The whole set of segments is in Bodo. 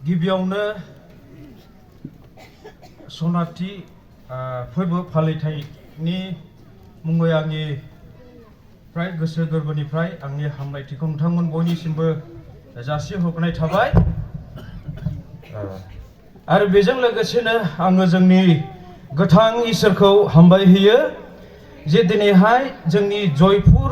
गिबियावनो सनाथि फोरबो फालिथायनि मुङै आंनि फ्राय गोसो गोरबोनिफ्राय आंनि हामलायथिखौ नोंथांमोन बयनिसिमबो जासिहरनाय थाबाय। आरो बेजों लोगोसेनो आङो जोंनि गोथां इसोरखौ हामबायहोयो जे दिनैहाय जोंनि जयपुर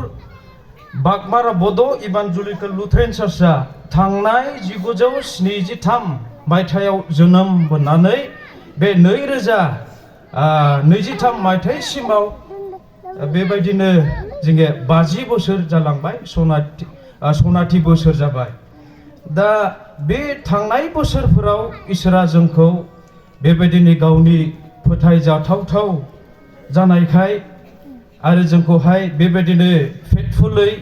बागमारा बड' इभान्जेलिकेल लुथेरान चार्चआ थांनाय 1973 मायथाइयाव जोनोम मोननानै बे 2023 मायथाइसिमाव बेबायदिनो जोङो 50 बोसोर जालांबाय, सनाथि बोसोर जाबाय। दा बे थांनाय बोसोरफोराव इसोरा जोंखौ बेबायदिनो गावनि फोथायजाथाव जानायखाय आरो जोंखौहाय बेबायदिनो फेथफुलै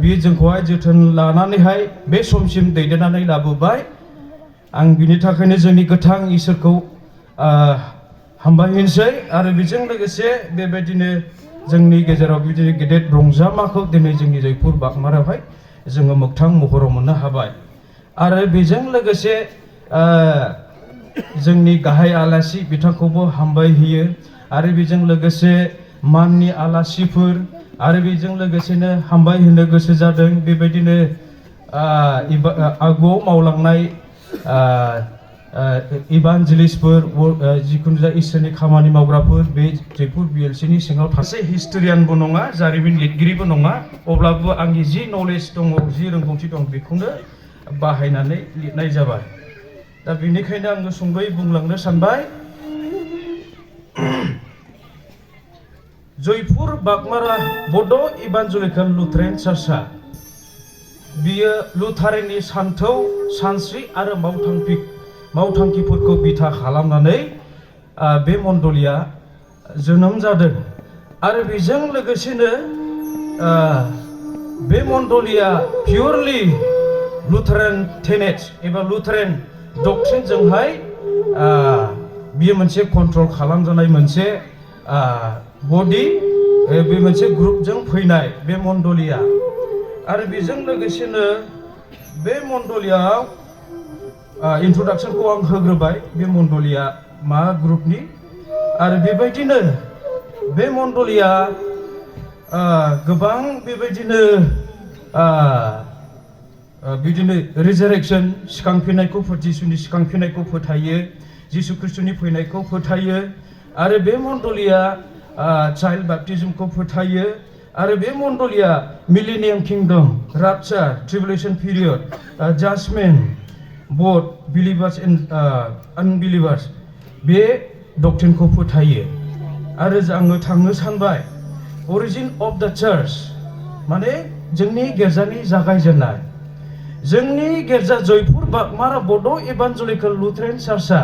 बियो जोंखौहाय जोथोन लानानैहाय बे समसिम दैदेननानै लाबोबाय। आं बिनि थाखायनो जोंनि गोथां इसोरखौ हामबायहोनोसै। आरो बेजों लोगोसे बेबायदिनो जोंनि गेजेराव बिदिनो गेदेर रंजामाखौ दिनै जोंनि जयपुर बागमारायावहाय जोङो मोगथां महराव मोननो हाबाय। आरो बेजों लोगोसे जोंनि गाहाय आलासि बिथांखौबो हामबायहोयो। आरो बेजों लोगोसे माननि आलासिफोर आरो बेजों लोगोसेनो हामबायहोनो गोसो जादों बेबायदिनो आगुआव मावलांनाय इभान्जेलिस्टफोर, जिखुनु जाया इसोरनि खामानि मावग्राफोर बे जयपुर B.E.L.C नि सिङाव सासे हिस्ट'रियानबो नङा, जारिमिन लिरगिरिबो नङा, अब्लाबो आंनि जि नलेज दङ, जि रोंगौथि दं बेखौनो बाहायनानै लिरनाय जाबाय। दा बेनिखायनो आङो सुंद'यै बुंलांनो सानबाय। जयपुर बागमारा बड' इभान्जेलिकेल लुथेरान चार्चआ बियो लुथारेननि सानथौ, सानस्रि आरो मावथांखिफोरखौ बिथा खालामनानै बे मण्डलिया जोनोम जादों। आरो बेजों लोगोसेनो बे मण्डलिया पियरलि लुथारेन टेनेट्स एबा लुथारेन डक्ट्रिनजोंहाय बियो मोनसे कन्ट्रल खालामजानाय मोनसे बडि, बे मोनसे ग्रुपजों फैनाय बे मण्डलिया। आरो बेजों लोगोसेनो बे मण्डलियाव इन्ट्रडाक्सनखौ आं होग्रोबाय, बे मण्डलिया मा ग्रुपनि। आरो बेबायदिनो बे मण्डलिया गोबां बेबायदिनो रिजारेक्सन सिखांफिननायखौ, जिसुनि सिखांफिननायखौ फोथायो, जिसु ख्रिस्ट'नि फैनायखौ फोथायो। आरो बे मण्डलिया चाइल्ड बाप्टिजमखौ फोथायो। आरो बे मण्डलिया मिलेनियाम किंडम, रापचार, ट्रिबुलेशन पिरियड, जाजमेन्ट, बोथ बिलिभार्स एन्ड आनबिलिभार्स बे डक्ट्रिनखौ फोथायो। आरो आङो थांनो सानबाय अरिजिन अफ द चार्च, माने जोंनि गिर्जानि जागायजेननाय। जोंनि गिर्जा जयपुर बागमारा बड' इभान्जेलिकेल लुथेरान चार्चआ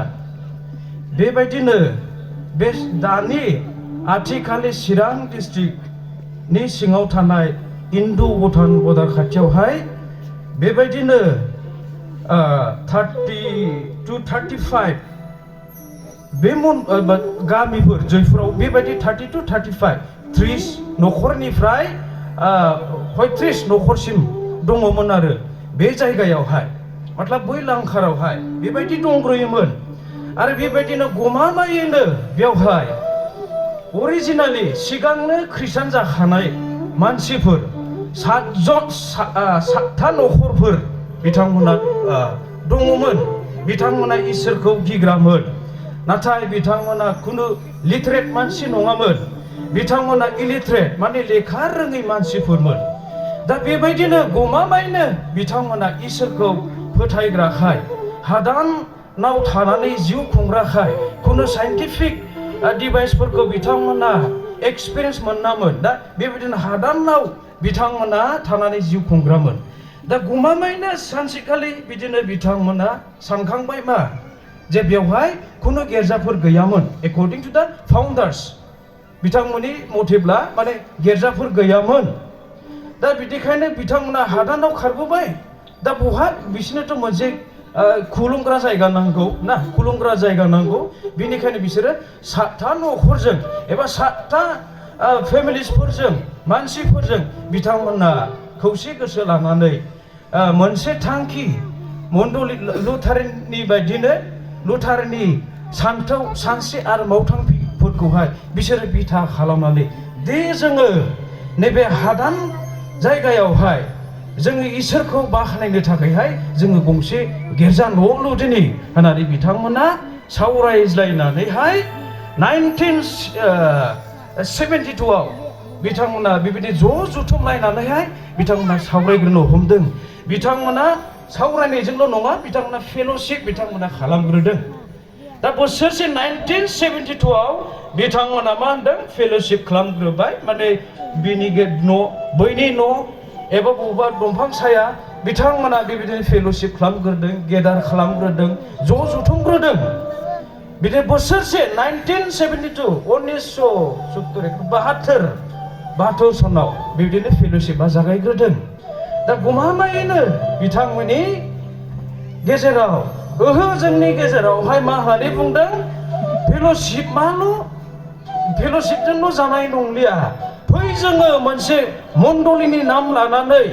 बेबायदिनो बे दानि आथिखालनि चिरां डिस्ट्रिक्टनि सिङाव थानाय इन्दु भुटान बर्डार खाथियावहाय बेबायदिनो 30 to 35 बे गामिफोर जयपुराव बेबायदि 30 to 35 30 न'खरनिफ्राय 35 न'खरसिम दङमोन आरो बे जायगायावहाय, मतलब बै लांखारावहाय बेबायदि दंग्रोयोमोन। आरो बेबायदिनो गमामायैनो बेवहाय अरिजिनालि सिगांनो ख्रिस्टान जाखानाय मानसिफोर 7था न'खरफोर बिथांमोना दङमोन। बिथांमोना इसोरखौ गिग्रामोन, नाथाय बिथांमोना खुनु लिटारेट मानसि नङामोन। बिथांमोना इलिटारेट माने लेखा रोङै मानसिफोरमोन। दा बेबायदिनो गमामायैनो बिथांमोना इसोरखौ फोथायग्राखाय, हादानाव थानानै जिउ खुंग्राखाय खुनु साइन्टिफिक डिभाइसफोरखौ बिथांमोना एक्सपिरियेन्स मोनामोन। दा बेबायदिनो हादानाव बिथांमोना थानानै जिउ खुंग्रामोन। दा गमामायैनो सानसेखालि बिदिनो बिथांमोना सानखांबाय मा, जे बेवहाय खुनु गिर्जाफोर गैयामोन। एकर्डिं टु दा फाउन्डार्स, बिथांमोननि मथेब्ला माने गिर्जाफोर गैयामोन। दा बिदिखायनो बिथांमोना हादानाव खारबोबाय। दा बहा बिसोरनोथ' मोनसे खुलुमग्रा जायगा नांगौ ना, खुलुमग्रा जायगा नांगौ। बेनिखायनो बिसोरो 7था न'खरजों एबा 7था फेमिलिसफोरजों, मानसिफोरजों बिथांमोना खौसे गोसो लानानै मोनसे थांखि मण्डलि लुथारनि बायदिनो लुथारनि सानथौ सानस्रि आरो मावथांफोरखौहाय बिसोरो बिथा खालामनानै दे जोङो नैबे हादान जायगायावहाय जोङो इसोरखौ बाख्नायनो थाखायहाय जोङो गंसे गिर्जा न' लुदिनि होननानै बिथांमोना सावरायज्लायनानैहाय 1972 आव बिथांमोना बेबायदि ज' जुथुमलायनानैहाय बिथांमोना सावरायग्रोनो हमदों। बिथांमोना सावरायनायजोंल' नङा, बिथांमोना फेल'शिप बिथांमोना खालामग्रोदों। दा बोसोरसे 1972 आव बिथांमोना मा होनदों फेल'शिप खालामग्रोबाय, माने बिनि न' बैनि न' एबा बबेबा दंफां साया बिथांमोना बेबायदिनो फेल'शिप खालामग्रोदों, गेदार खालामग्रोदों, ज' जुथुमग्रोदों। बिदिनो बोसोरसे 1972 सनाव बेबायदिनो फेल'शिपआ जागायग्रोदों। दा गमामायैनो बिथांमोननि गेजेराव जोंनि गेजेरावहाय मा होननानै बुंदों फेल'शिपजोंल' जानाय नंलिया, फै जोङो मोनसे मण्डलिनि नाम लानानै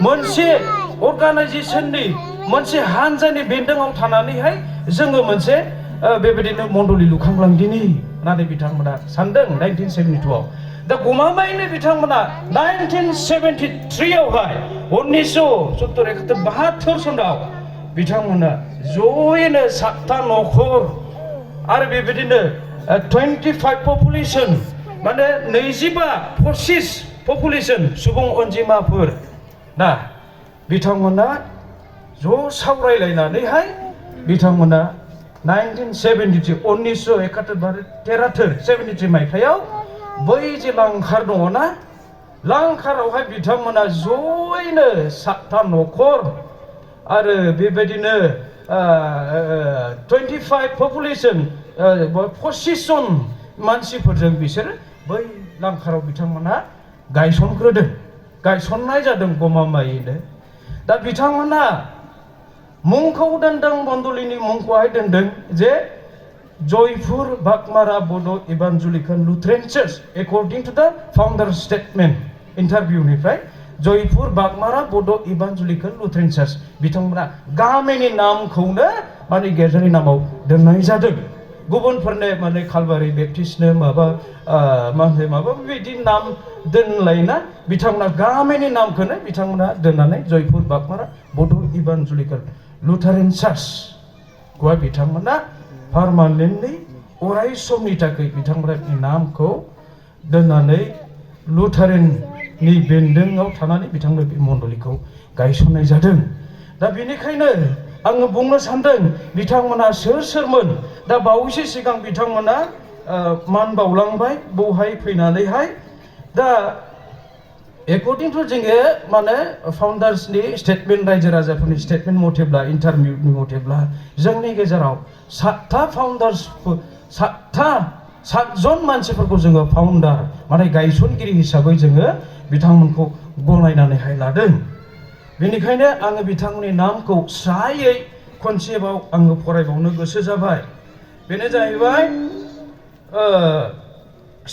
मोनसे अर्गानाइजेसननि मोनसे हानजानि बेन्दोङाव थानानैहाय जोङो मोनसे बेबायदिनो मण्डलि लुखांलांदिनि होननानै बिथांमोना सानदों 1972 आव। दा गमामायैनो बिथांमोना 1973 आवहाय 1972 सनाव बिथांमोना ज'यैनो 7था न'खर आरो बेबायदिनो 25 पपुलेसन, माने 25 पपुलेसन सुबुं अनजिमाफोर ना बिथांमोना ज' सावरायलायनानैहाय बिथांमोना 1973 मायथाइयाव बै जे लांखार दङना, लांखारावहाय बिथांमोना ज'यैनो 7था न'खर आरो बेबायदिनो 25 पपुलेसन 25 जन मानसिफोरजों बिसोरो बै लांखाराव बिथांमोना गायसननाय जादों गमामायैनो। दा बिथांमोना मुंखौ दोनदों, मण्डलिनि मुंखौहाय दोनदों जे Jaipur Bagmara Boro' evangelical Lutheran church according to the founder statement इन्टारभिउनिफ्राय Jaipur Bagmara Boro' evangelical Lutheran church बिथांमोना गामिनि नामखौनो माने गिर्जानि नामाव दोननाय जादों। गुबुनफोरनो माने कालभारि बेप्टिस्टनो माबा बेबायदि नाम दोनलायना बिथांमोना गामिनि नामखौनो बिथांमोना दोननानै जयपुर बागमारा बड' इभान्जेलिकेल लुथेरान चार्चखौहाय बिथांमोना पारमानेन्टलि अराय समनि थाखाय बिथांमोना नामखौ दोननानै लुथेराननि बेन्दोङाव थानानै बिथांमोना बे मण्डलिखौ गायसननाय जादों। दा बेनिखायनो आङो बुंनो सानदों बिथांमोना सोरमोन। दा बावैसो सिगां बिथांमोना मान बावलांबाय बेवहाय फैनानैहाय। दा एकर्डिं टु जोङो माने फाउन्डार्सनि स्टेटमेन्ट, रायजो राजाफोरनि स्टेटमेन्ट मथेब्ला, इन्टारभिउनि मथेब्ला जोंनि गेजेराव 7था फाउन्डार्सफोर 7 मानसिफोरखौ जोङो फाउन्डार माने गायसनगिरि हिसाबै जोङो बिथांमोनखौ गनायनानैहाय लादों। बेनिखायनो आङो बिथांमोननि नामखौ स्रायै खनसेबाव आङो फरायबावनो गोसो जाबाय। बेनो जाहैबाय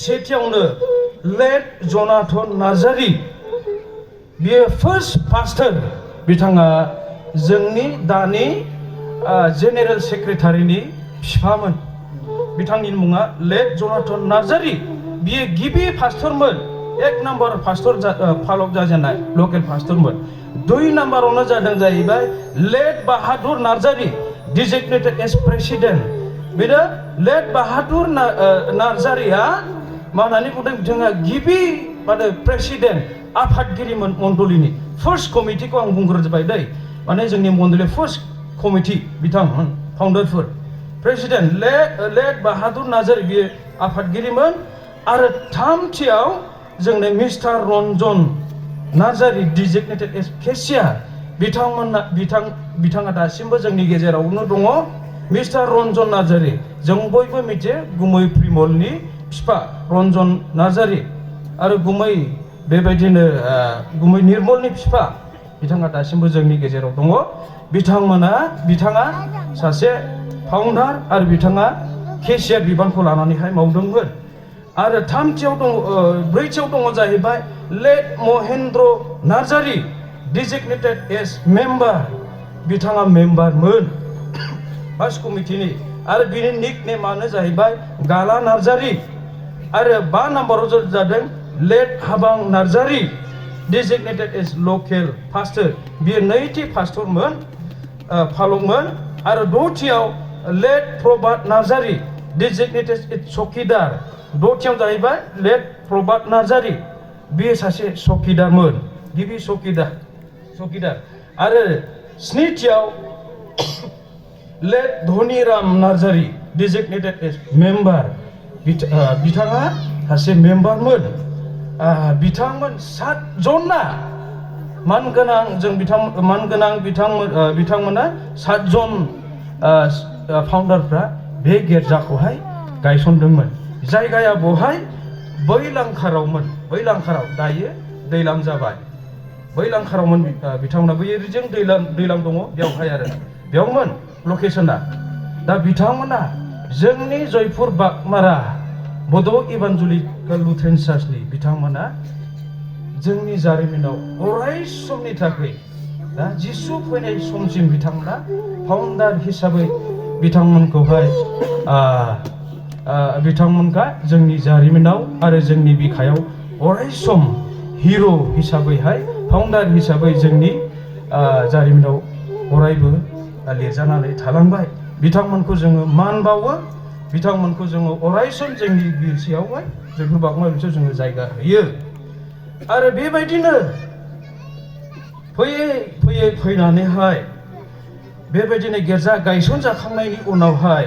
सेथियावनो लेट जनाथन नार्जारी, बियो फार्स्ट पास्टर, बिथाङा जोंनि दानि जेनेरेल सेक्रेटारिनि बिफामोन। बिथांनि मुङा लेट जनाथन नार्जारी, बियो गिबि पास्टरमोन, 1 नाम्बार पास्टर फालक जाजेननाय लकेल पास्टरमोन। 2 नाम्बारावनो जादों जाहैबाय late Bahadur Narzary, designated as president. बेनो लेट बाहादुर नार्जारीया मा होननानै बुंदों, बिथाङा गिबि माने प्रेसिडेन्ट आफादगिरिमोन मण्डलिनि। फार्स्ट कमिटिखौ आं बुंग्रोजोबबाय दै, माने जोंनि मण्डलि फार्स्ट कमिटि बिथांमोन फाउन्डारफोर। प्रेसिडेन्ट लेट बाहादुर नार्जारी बियो आफादगिरिमोन। आरो थामथियाव जोंनो mister Ranjan Narzary, designated as cashier, बिथाङा दासिमबो जोंनि गेजेरावनो दङ। मिस्टार रन्जन नार्जारी, जों बयबो मिथियो गुमै प्रिमलनि बिफा रन्जन नार्जारी आरो गुमै बेबायदिनो गुमै निर्मलनि बिफा, बिथाङा दासिमबो जोंनि गेजेराव दङ। बिथाङा सासे फाउन्डार आरो बिथाङा केसियार बिबानखौ लानानैहाय मावदोंमोन। आरो ब्रैथियाव दङ जाहैबाय late Mahendra Narzary, designated as member. बिथाङा मेम्बारमोन फार्स्ट कमिटिनि आरो बिनि निक नेमानो जाहैबाय गाला नार्जारी आरो 5 नम्बराव जादों late Habang Narzary designated as local pastor बियो नैथि पास्टरमोन फालकमोन आरो दथियाव late Prabhat Narzary designated as चौकीदार दथियाव जाहैबाय लेट प्रभात नार्जारी बियो सासे चौकीदारमोन गिबि चौकीदार आरो स्निथियाव late Dhaniram Narzary designated as member बिथाङा सासे मेम्बारमोन बिथांमोन 7 जनना मानगोनां बिथांमोना 7 जन फाउन्डारफ्रा बे गिर्जाखौहाय गायसनदोंमोन जायगाया बहाय बैलांखाराव दायो दैलां जाबाय बैलांखारावमोन बिथांमोना बैजों दैलां दङ बेवहाय आरो बेयावमोन लकेशना दा बिथांमोना जोंनि जयपुर बागमारा बड' इभान्जेलिकेल लुथेरान चार्चनि बिथांमोना जोंनि जारिमिनाव अराय समनि थाखाय दा जिसु फैनाय समसिम बिथांमोना फाउन्डार हिसाबै बिथांमोनखौहाय बिथांमोनहा जोंनि जारिमिनाव आरो जोंनि बिखायाव अराय सम हिर' हिसाबैहाय फाउन्डार हिसाबै जोंनि जारिमिनाव अरायबो लिरजानानै थालांबाय बिथांमोनखौ जोङो मान बावो बिथांमोनखौ जोङो अराय सम जोंनि बिसियावहाय जयपुर बागमारा बिसियाव जोङो जायगा होयो आरो बेबायदिनो फैनानैहाय बेबायदिनो गिर्जा गायसनजाखांनायनि उनावहाय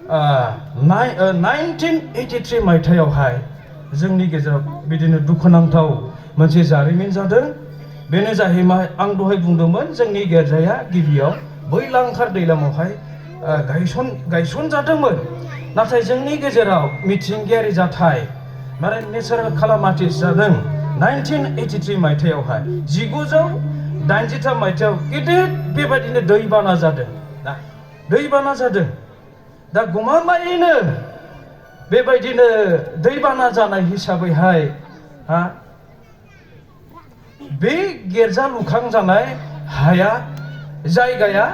1983 मायथाइयावहाय जोंनि गेजेराव बिदिनो दुखुनांथाव मोनसे जारिमिन जादों बेनो जाहैबाय आं दहाय बुंदोंमोन जोंनि गिर्जाया गिबियाव बैलांखार दैलामावहाय गायसन जादोंमोन नाथाय जोंनि गेजेराव मिथिंगायारि जाथाय माने नेचारेल खालामाथिस जादों 1983 मायथाइयावहाय 1983 मायथाइयाव गिदिर बेबायदिनो दैबाना जादों दा गमामायैनो बेबायदिनो दैबाना जानाय हिसाबैहाय बे गिर्जा लुखांजानाय हाया जायगाया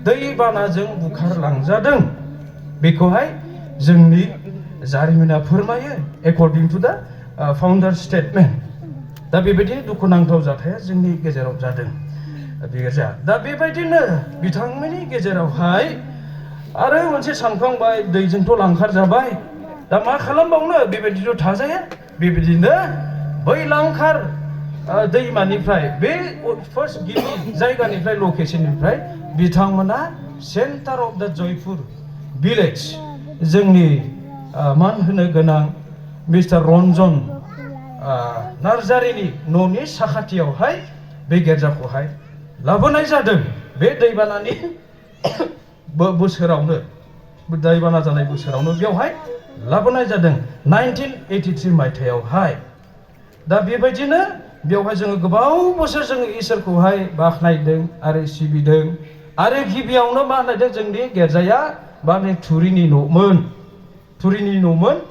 दैबानाजों बुखारलांजादों बेखौहाय जोंनि जारिमिना फोरमायो एकर्डिं टु दा फाउन्डार स्टेटमेन्ट दा बेबायदिनो दुखुनांथाव जाथाया जोंनि गेजेराव जादों दा बेबायदिनो बिथांमोननि गेजेरावहाय आरो मोनसे सानखांबाय दैजोंथ' लांखार जाबाय दा मा खालामबावनो बेबायदिथ' थाजाया बेबायदिनो बै लांखार दैमानिफ्राय बे फार्स्ट गिबि जायगानिफ्राय लकेशननिफ्राय बिथांमोना centre of the Jaipur village जोंनि मान होनो गोनां मिस्टार रन्जन नार्जारिनि न'नि साखाथियावहाय बे गिर्जाखौहाय लाबोनाय जादों बे दैबानानि बोसोरावनो दैबाना जानाय बोसोरावनो बेवहाय लाबोनाय जादों 1983 मायथाइयावहाय दा बेबायदिनो बेवहाय जोङो गोबाव बोसोर जोङो इसोरखौहाय बाख्नायदों आरो सिबिदों आरो गिबियावनो मा होनदों जोंनि गिर्जाया माने थुरिनि न'मोन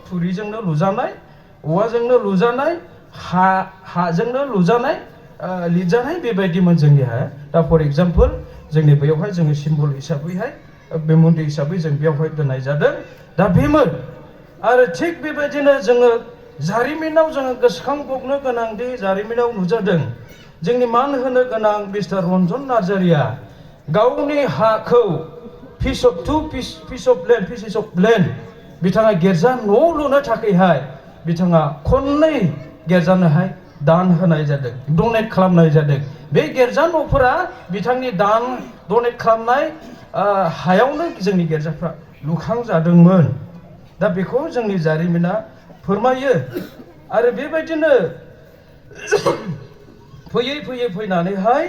थुरिजोंनो लुजानाय औवाजोंनो लुजानाय हाजोंनो लुजानाय लिरजानाय बेबायदिमोन जोंनि हाया दा फर एग्जाम्पल जोंनि बेयावहाय जोङो सिम्बल हिसाबैहाय बे मन्दिर हिसाबै जों बेयावहाय दोननाय जादों दा बेमोन आरो थिग बेबायदिनो जोङो जारिमिनाव जोङो गोसोखांबावनो गोनांदि जारिमिनाव नुजादों जोंनि मान होनो गोनां मिस्टार रन्जन नार्जारिया गावनि हाखौ पिस अफ लेन्ड बिथाङा गिर्जा न' लुनो थाखायहाय बिथाङा खननै गिर्जानोहाय दान होनाय जादों डनेट खालामनाय जादों बे गिर्जा न'फोरा बिथांनि दान डनेट खालामनाय हायावनो जोंनि गिर्जाफ्रा लुखांजादोंमोन दा बेखौ जोंनि जारिमिना फोरमायो आरो बेबायदिनो फैनानैहाय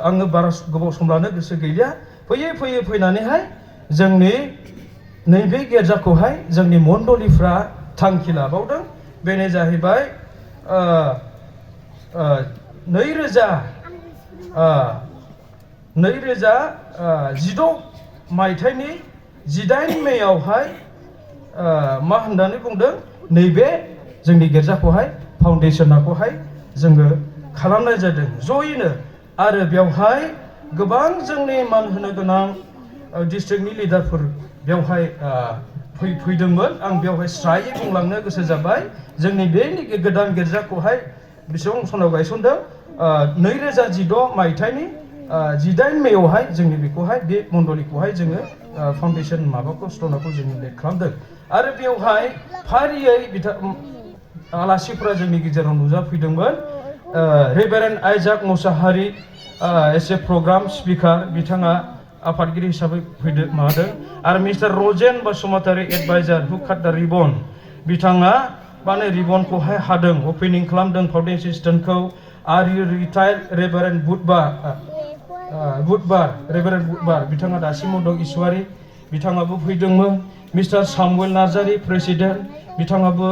आङो बारा गोबाव सम लानो गोसो गैलिया फैनानैहाय जोंनि नैबे गिर्जाखौहाय जोंनि मण्डलिफ्रा थांखि लाबावदों बेनो जाहैबाय 2016 मायथाइनि 18 मेयावहाय मा होननानै बुंदों नैबे जोंनि गिर्जाखौहाय फाउन्डेसनखौहाय जोङो खालामनाय जादों जयैनो आरो बेवहाय गोबां जोंनि मान होनो गोनां डिस्ट्रिक्टनि लिडारफोर बेवहाय फैदोंमोन आं बेवहाय स्रायै बुंलांनो गोसो जाबाय जोंनि बे गोदान गिर्जाखौहाय बेसेबां सनाव गायसनदों 2016 मायथाइनि 18 मेआवहाय जोंनि बेखौहाय बे मण्डलिखौहाय जोङो फाउन्डेसन माबाखौ स्ट'नाखौ जोङो लेट खालामदों आरो बेवहाय फारियै आलासिफोरा जोंनि गेजेराव नुजाफैदोंमोन reverend Isaac Musahary S A programme speaker बिथाङा आफादगिरि हिसाबै माबादों आरो मिस्टार रजेन बसुमतारी एडभाइजार हु काट दा रिबन बिथाङा माने रिबनखौहाय हादों अपेनिं खालामदों फाउन्डेसन स्टोनखौ आरो रिटायार्ड रेभारेन्ड रेभारेन्ड बुधबार बिथाङा दासिमाव दं इसवारि बिथाङाबो फैदोंमोन मिस्टार सामुएल नार्जारी प्रेसिडेन्ट बिथाङाबो